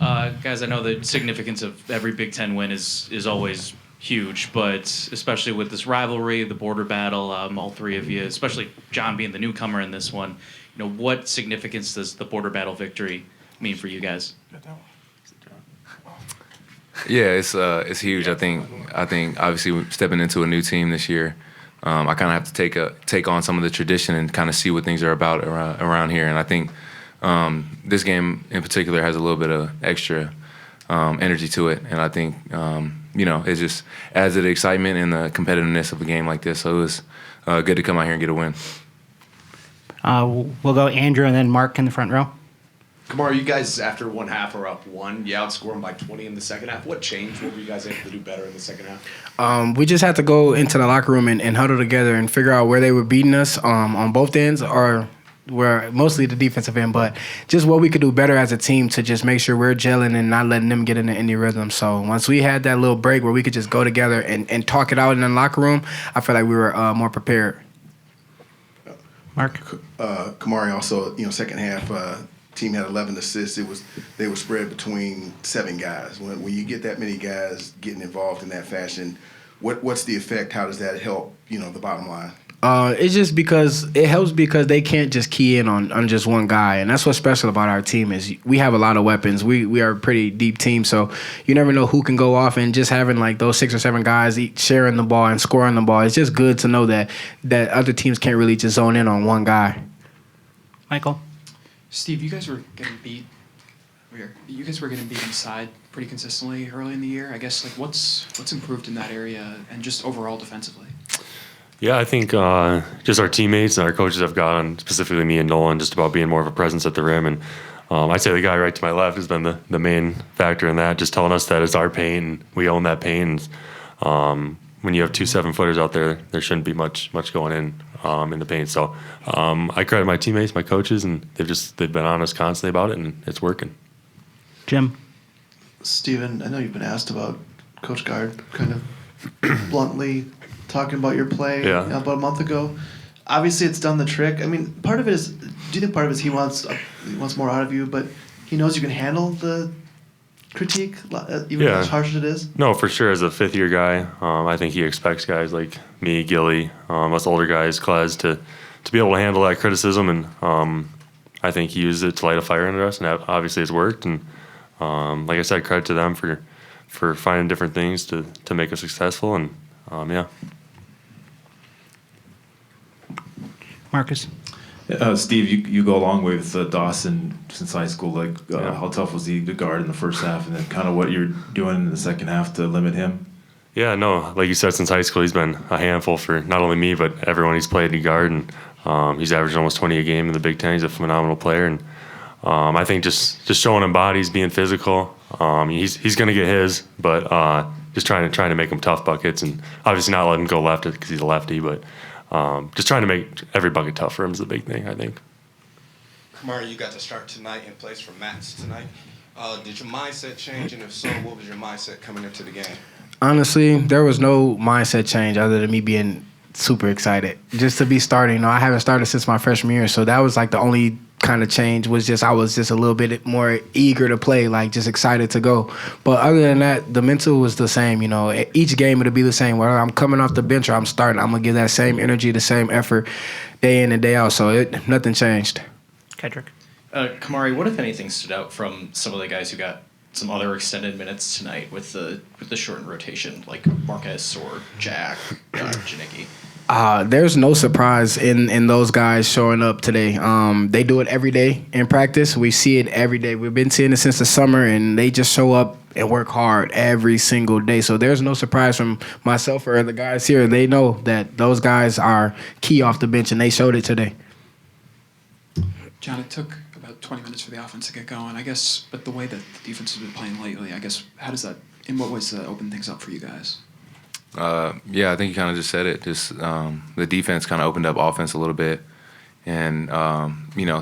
Guys, I know the significance of every Big Ten win is always huge, but especially with this rivalry, the border battle, all three of you, especially John being the newcomer in this one, what significance does the border battle victory mean for you guys? Yeah, it's huge. I think obviously stepping into a new team this year, I kind of have to take on some of the tradition and kind of see what things are about around here. And I think this game in particular has a little bit of extra energy to it, and I think it just adds to the excitement and the competitiveness of a game like this. So it was good to come out here and get a win. We'll go Andrew and then Mark in the front row. Kamar, you guys, after one half, are up 1. You outscore them by 20 in the second half. What changed? What were you guys able to do better in the second half? We just had to go into the locker room and huddle together and figure out where they were beating us on both ends, or where mostly the defensive end, but just what we could do better as a team to just make sure we're gelling and not letting them get into any rhythm. So once we had that little break where we could just go together and talk it out in the locker room, I feel like we were more prepared. Mark? Kamari also, second half, team had 11 assists. They were spread between 7 guys. When you get that many guys getting involved in that fashion, what's the effect? How does that help, the bottom line? It's just because it helps because they can't just key in on just one guy, and that's what's special about our team is we have a lot of weapons. We are a pretty deep team, so you never know who can go off, and just having like those 6 or 7 guys each sharing the ball and scoring the ball, it's just good to know that other teams can't really just zone in on one guy. Michael? Steve, you guys were getting beat. You guys were getting beat inside pretty consistently early in the year. I guess what's improved in that area and just overall defensively. Yeah, I think just our teammates and our coaches have gone, specifically me and Nolan, just about being more of a presence at the rim. And I'd say the guy right to my left has been the main factor in that, just telling us that it's our paint and we own that paint. And when you have 2 7-footers out there, there shouldn't be much going in the paint. So I credit my teammates, my coaches, and they've been honest constantly about it, and it's working. Jim? Steven, I know you've been asked about Coach Gard kind of bluntly talking about your play about a month ago. Obviously, it's done the trick. I mean, part of it is, do you think part of it is he wants more out of you, but he knows you can handle the critique, even as harsh as it is? No, for sure. As a 5th-year guy, I think he expects guys like me, Gilly, us older guys, Klez, to be able to handle that criticism, and I think he used it to light a fire under us, and that obviously has worked. And like I said, credit to them for finding different things to make us successful, and Marcus? Steve, you go a long way with Dawson since high school. How tough was he to guard in the first half, and then kind of what you're doing in the second half to limit him? Yeah, no, like you said, since high school, he's been a handful for not only me, but everyone he's played to guard, and he's averaged almost 20 a game in the Big Ten. He's a phenomenal player, and I think just showing him bodies, being physical, he's going to get his, but just trying to make him tough buckets, and obviously not let him go left because he's a lefty, but just trying to make every bucket tough for him is the big thing, I think. Kamari, you got to start tonight in place for Matt's tonight. Did your mindset change, and if so, what was your mindset coming into the game? Honestly, there was no mindset change other than me being super excited just to be starting. I haven't started since my freshman year, so that was like the only kind of change was just I was just a little bit more eager to play, like just excited to go. But other than that, the mental was the same. Each game it'll be the same. Whether I'm coming off the bench or I'm starting, I'm gonna give that same energy, the same effort, day in and day out. So nothing changed. Kedrick? Kamari, what if anything stood out from some of the guys who got some other extended minutes tonight with the shortened rotation, like Marquez or Jack, Janicki? There's no surprise in those guys showing up today. They do it every day in practice. We see it every day. We've been seeing it since the summer, and they just show up and work hard every single day. So there's no surprise from myself or the guys here. They know that those guys are key off the bench, and they showed it today. John, it took about 20 minutes for the offense to get going, I guess, but the way that the defense has been playing lately, I guess, how does that, in what ways does that open things up for you guys? I think you kind of just said it. Just the defense kind of opened up offense a little bit, and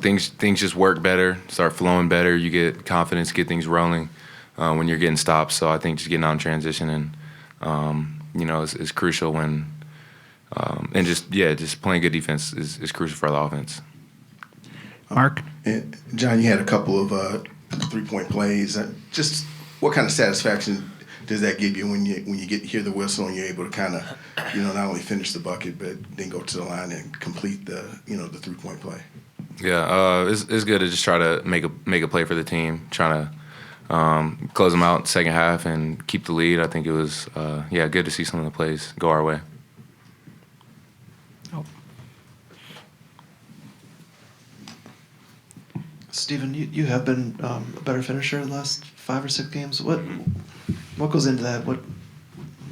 things just work better, start flowing better. You get confidence, get things rolling when you're getting stops. So I think just getting on transition and is crucial when and just playing good defense is crucial for the offense. Mark? And John, you had a couple of 3-point plays. Just what kind of satisfaction does that give you when you hear the whistle and you're able to kind of, not only finish the bucket but then go to the line and complete the 3-point play? Yeah, it's good to just try to make a play for the team, trying to close them out second half and keep the lead. I think it was good to see some of the plays go our way. Steven, you have been a better finisher in the last 5 or 6 games. What goes into that?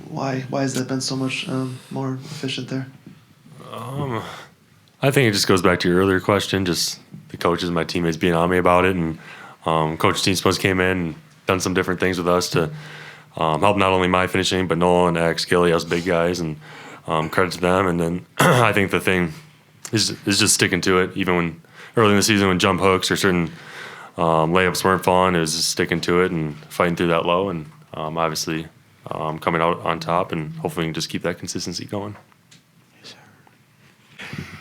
Why has that been so much more efficient there? I think it just goes back to your earlier question, just the coaches and my teammates being on me about it. And Coach Teamspos came in and done some different things with us to help not only my finishing, but Nolan, X, Gilly, us big guys, and credit to them. And then I think the thing is just sticking to it, even when early in the season when jump hooks or certain layups weren't falling, it was just sticking to it and fighting through that low, and obviously coming out on top, and hopefully we can just keep that consistency going.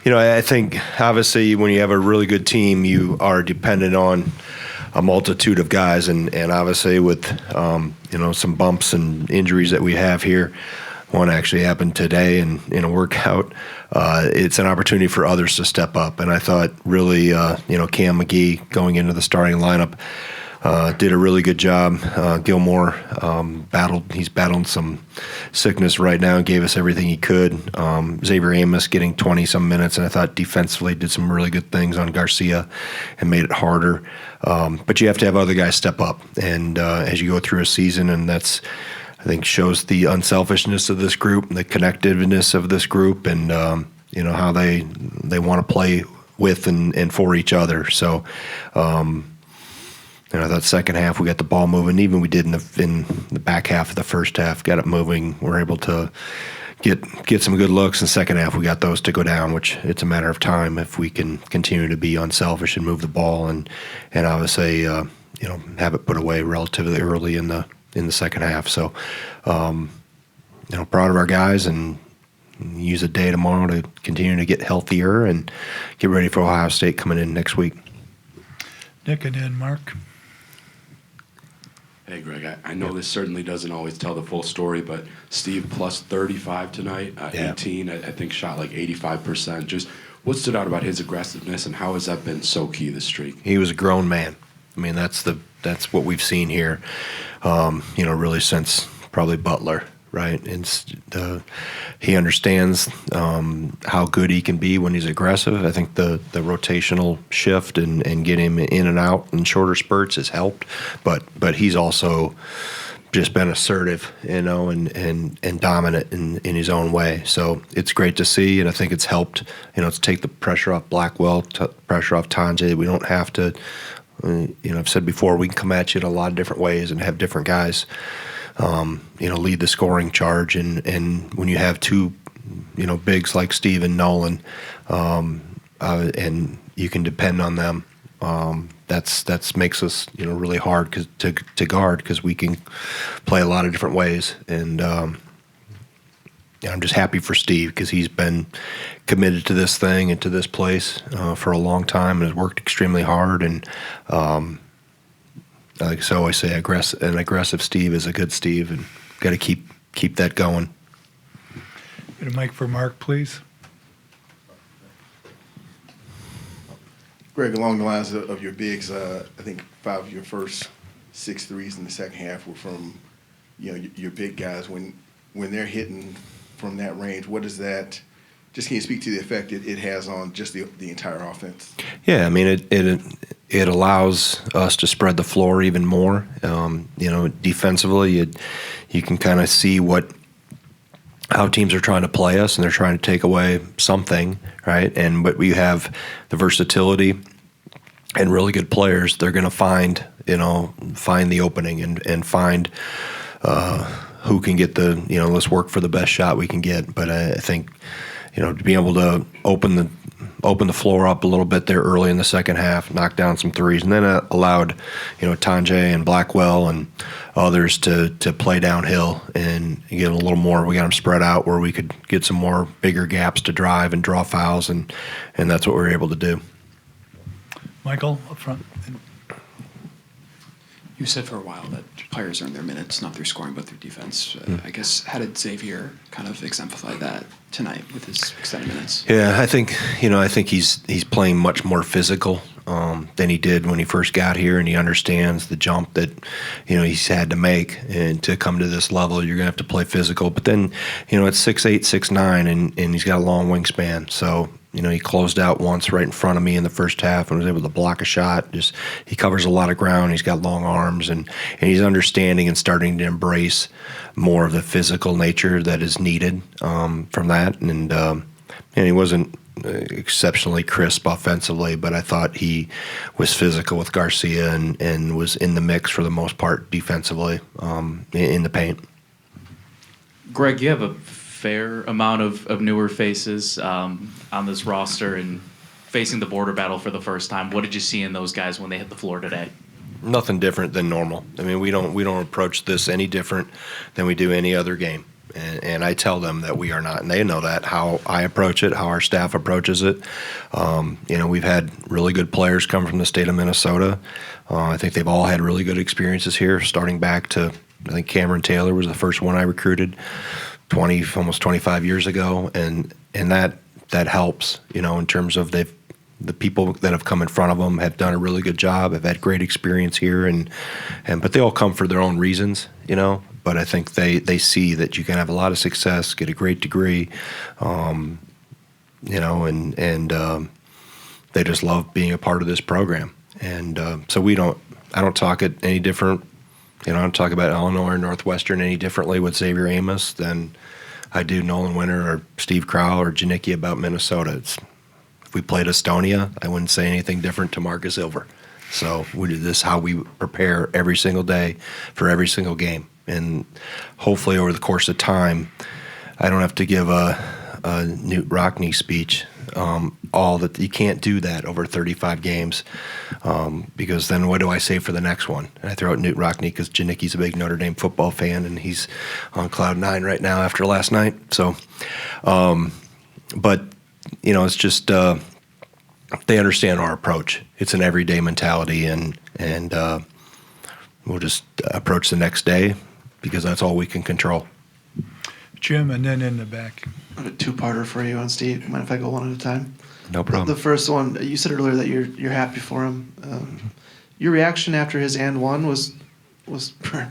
I think obviously when you have a really good team, you are dependent on a multitude of guys, and obviously with some bumps and injuries that we have here. One actually happened today in a workout. It's an opportunity for others to step up, and I thought really, Cam McGee going into the starting lineup did a really good job. Gilmore he's battling some sickness right now and gave us everything he could. Xavier Amos getting 20-some minutes, and I thought defensively did some really good things on Garcia and made it harder. But you have to have other guys step up, and as you go through a season, and that's, I think, shows the unselfishness of this group, the connectiveness of this group, and how they want to play with and for each other. So, that second half we got the ball moving. Even we did in the back half of the first half, got it moving. We're able to get some good looks. In the second half, we got those to go down, which it's a matter of time if we can continue to be unselfish and move the ball and obviously have it put away relatively early in the second half. So, proud of our guys and use a day tomorrow to continue to get healthier and get ready for Ohio State coming in next week. Nick and then Mark. Hey, Greg, I know this certainly doesn't always tell the full story, but Steve plus 35 tonight, 18, I think shot like 85%. Just what stood out about his aggressiveness and how has that been so key this streak? He was a grown man. I mean, that's what we've seen here, really since probably Butler, right? And he understands how good he can be when he's aggressive. I think the rotational shift and getting him in and out in shorter spurts has helped, but he's also just been assertive, and dominant in his own way. So it's great to see, and I think it's helped, to take the pressure off Blackwell, pressure off Tanjay. We don't have to. I've said before, we can come at you in a lot of different ways and have different guys, lead the scoring charge. And when you have two, bigs like Steve and Nolan, and you can depend on them, that's makes us, really hard to guard because we can play a lot of different ways. And I'm just happy for Steve because he's been committed to this thing and to this place for a long time and has worked extremely hard. And like I always say, an aggressive Steve is a good Steve, and got to keep that going. Get a mic for Mark, please. Greg, along the lines of your bigs, I think 5 of your first 6 threes in the second half were from, your big guys. When they're hitting from that range, what is that? Just can you speak to the effect it has on just the entire offense? Yeah, I mean, it allows us to spread the floor even more. Defensively, you can kind of see how teams are trying to play us, and they're trying to take away something, right? But we have the versatility and really good players. They're going to find the opening and find who can get let's work for the best shot we can get. But I think, to be able to open the floor up a little bit there early in the second half, knock down some threes, and then allowed, Tanjay and Blackwell and others to play downhill and get a little more. We got them spread out where we could get some more bigger gaps to drive and draw fouls, and that's what we were able to do. Michael, up front. You said for a while that players earn their minutes not through scoring but through defense. I guess how did Xavier kind of exemplify that tonight with his extended minutes? Yeah, I think he's playing much more physical than he did when he first got here, and he understands the jump that he's had to make, and to come to this level, you're gonna have to play physical. But then it's 6'8", 6'9", and he's got a long wingspan, so. He closed out once right in front of me in the first half and was able to block a shot. He covers a lot of ground. He's got long arms, and he's understanding and starting to embrace more of the physical nature that is needed from that. And he wasn't exceptionally crisp offensively, but I thought he was physical with Garcia and was in the mix for the most part defensively in the paint. Greg, you have a fair amount of newer faces on this roster and facing the border battle for the first time. What did you see in those guys when they hit the floor today? Nothing different than normal. I mean, we don't approach this any different than we do any other game. And I tell them that we are not, and they know that, how I approach it, how our staff approaches it. We've had really good players come from the state of Minnesota. I think they've all had really good experiences here, starting back to, I think Cameron Taylor was the first one I recruited almost 25 years ago, and that helps, in terms of the people that have come in front of them have done a really good job, have had great experience here, but they all come for their own reasons, But I think they see that you can have a lot of success, get a great degree, and they just love being a part of this program, and so I don't talk it any different. I don't talk about Illinois or Northwestern any differently with Xavier Amos than I do Nolan Winter or Steve Crow or Janicki about Minnesota. If we played Estonia, I wouldn't say anything different to Marcus Ilver. So this is how we prepare every single day for every single game. And hopefully over the course of time, I don't have to give a Newt Rockne speech. You can't do that over 35 games, because then what do I say for the next one? And I throw out Newt Rockne because Janicki's a big Notre Dame football fan, and he's on cloud nine right now after last night. So, but it's just they understand our approach. It's an everyday mentality, and we'll just approach the next day because that's all we can control. Jim, and then in the back. I have a two-parter for you on Steve. Mind if I go one at a time? No problem. The first one, you said earlier that you're happy for him. Your reaction after his and one was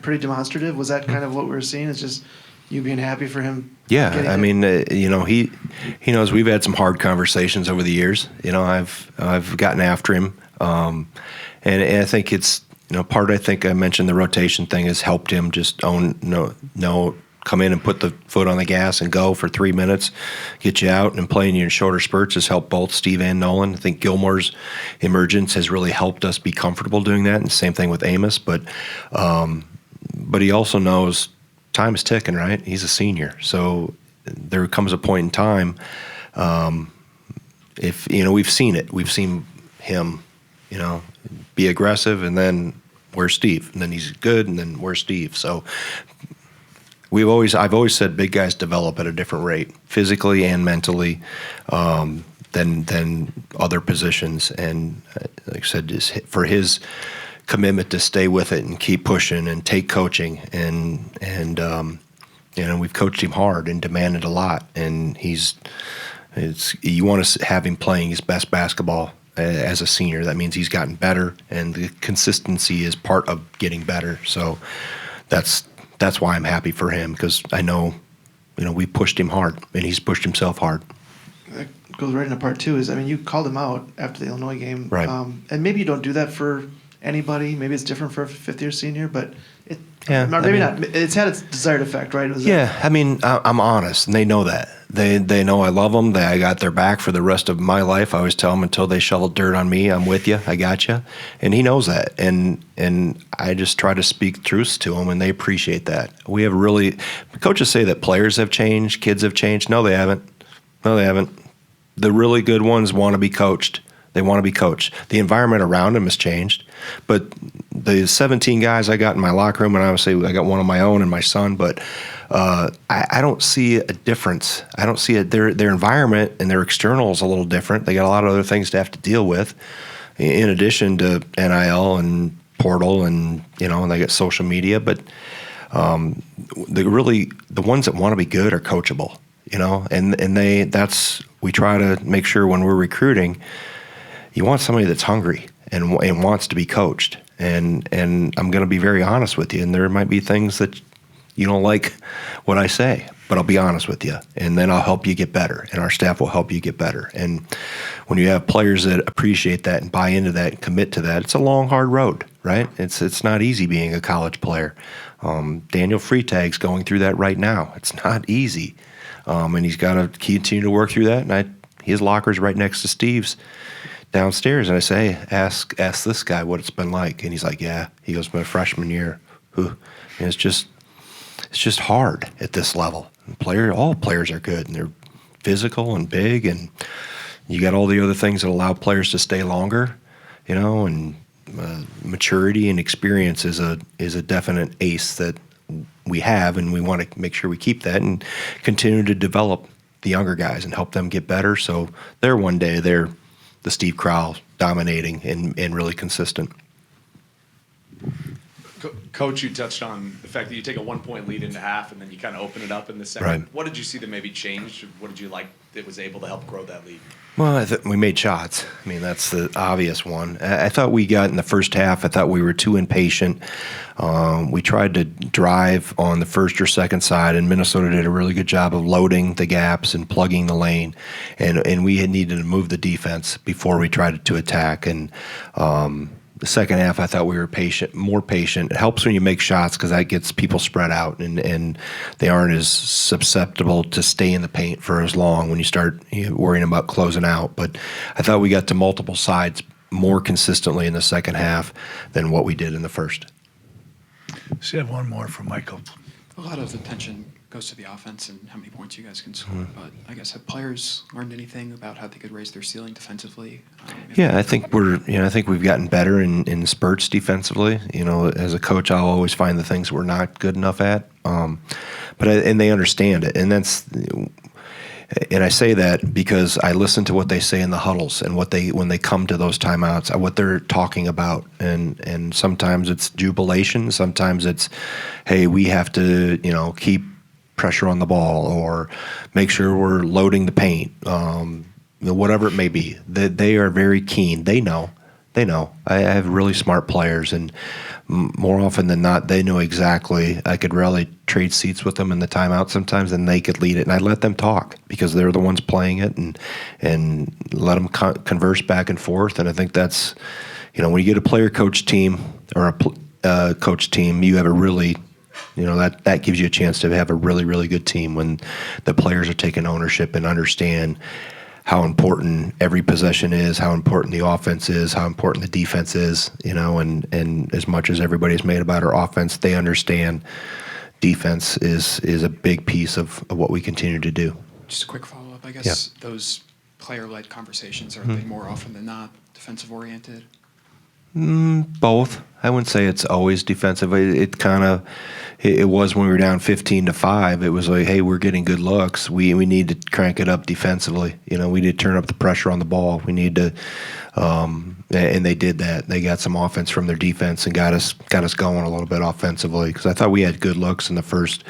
pretty demonstrative. Was that kind of what we were seeing? It's just you being happy for him? Yeah, I mean, he knows we've had some hard conversations over the years. I've gotten after him, and I think it's I think I mentioned the rotation thing has helped him just come in and put the foot on the gas and go for 3 minutes, get you out, and playing you in shorter spurts has helped both Steve and Nolan. I think Gilmore's emergence has really helped us be comfortable doing that, and the same thing with Amos. But he also knows time is ticking, right? He's a senior, so there comes a point in time. If we've seen it, we've seen him, be aggressive, and then where's Steve? And then he's good, and then where's Steve? So. I've always said big guys develop at a different rate, physically and mentally, than other positions. And like I said, just for his commitment to stay with it and keep pushing and take coaching, and we've coached him hard and demanded a lot. And you want to have him playing his best basketball as a senior. That means he's gotten better, and the consistency is part of getting better. So that's why I'm happy for him, because I know, we pushed him hard, and he's pushed himself hard. That goes right into part two. You called him out after the Illinois game, right? And maybe you don't do that for anybody. Maybe it's different for a fifth-year senior, but not. It's had its desired effect, right? I'm honest, and they know that. They know I love them. I got their back for the rest of my life. I always tell them, until they shovel dirt on me, I'm with you. I got you, and he knows that. And I just try to speak truths to him, and they appreciate that. We have coaches say that players have changed, kids have changed. No, they haven't. The really good ones want to be coached. They want to be coached. The environment around them has changed, but the 17 guys I got in my locker room, and obviously I got one of my own and my son, but I don't see a difference. I don't see their environment and their external is a little different. They got a lot of other things to have to deal with, in addition to NIL and portal and and they get social media, but the ones that want to be good are coachable, and we try to make sure when we're recruiting, you want somebody that's hungry and wants to be coached. And I'm going to be very honest with you, and there might be things that you don't like what I say, but I'll be honest with you, and then I'll help you get better, and our staff will help you get better. And when you have players that appreciate that and buy into that and commit to that, it's a long, hard road, right? It's not easy being a college player. Daniel Freitag's going through that right now. It's not easy, and he's got to continue to work through that. And his locker's right next to Steve's downstairs, and I say, ask this guy what it's been like, and he's like, yeah. He goes, my freshman year, and it's just hard at this level. All players are good, and they're physical and big, and you got all the other things that allow players to stay longer, and maturity and experience is a definite ace that we have, and we want to make sure we keep that and continue to develop the younger guys and help them get better. So one day they're the Steve Crowell dominating and really consistent. Coach, you touched on the fact that you take a 1-point lead into half and then you kind of open it up in the second. Right. What did you see that maybe changed? What did you like that was able to help grow that lead? Well, we made shots. I mean, that's the obvious one. I thought we got in the first half, I thought we were too impatient. We tried to drive on the first or second side, and Minnesota did a really good job of loading the gaps and plugging the lane. And we had needed to move the defense before we tried to attack. And the second half, I thought we were more patient. It helps when you make shots because that gets people spread out, and they aren't as susceptible to stay in the paint for as long when you start worrying about closing out. But I thought we got to multiple sides more consistently in the second half than what we did in the first. So you have one more for Michael. A lot of attention goes to the offense and how many points you guys can score. But I guess, have players learned anything about how they could raise their ceiling defensively? Yeah, I think I think we've gotten better in spurts defensively. As a coach, I'll always find the things we're not good enough at. And they understand it, and I say that because I listen to what they say in the huddles and when they come to those timeouts, what they're talking about, and sometimes it's jubilation, sometimes it's, hey, we have to keep pressure on the ball or make sure we're loading the paint, whatever it may be. They are very keen. They know. I have really smart players, and more often than not, they know exactly. I could really trade seats with them in the timeout sometimes, and they could lead it, and I let them talk because they're the ones playing it, and let them converse back and forth. And I think that's, when you get a player-coach team or a coach team, you have a really that gives you a chance to have a really, really good team when the players are taking ownership and understand how important every possession is, how important the offense is, how important the defense is, and as much as everybody's made about our offense, they understand defense is a big piece of what we continue to do. Just a quick follow-up. I guess those player-led conversations, are they more often than not defensive-oriented? Both. I wouldn't say it's always defensive. It was when we were down 15-5. It was like, hey, we're getting good looks. We need to crank it up defensively. We need to turn up the pressure on the ball. We need to, and they did that. They got some offense from their defense and got us going a little bit offensively. Because I thought we had good looks in the first,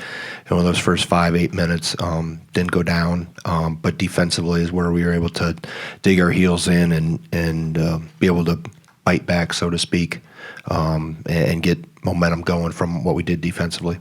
those first 5-8 minutes. Didn't go down, but defensively is where we were able to dig our heels in and be able to bite back, so to speak, and get momentum going from what we did defensively.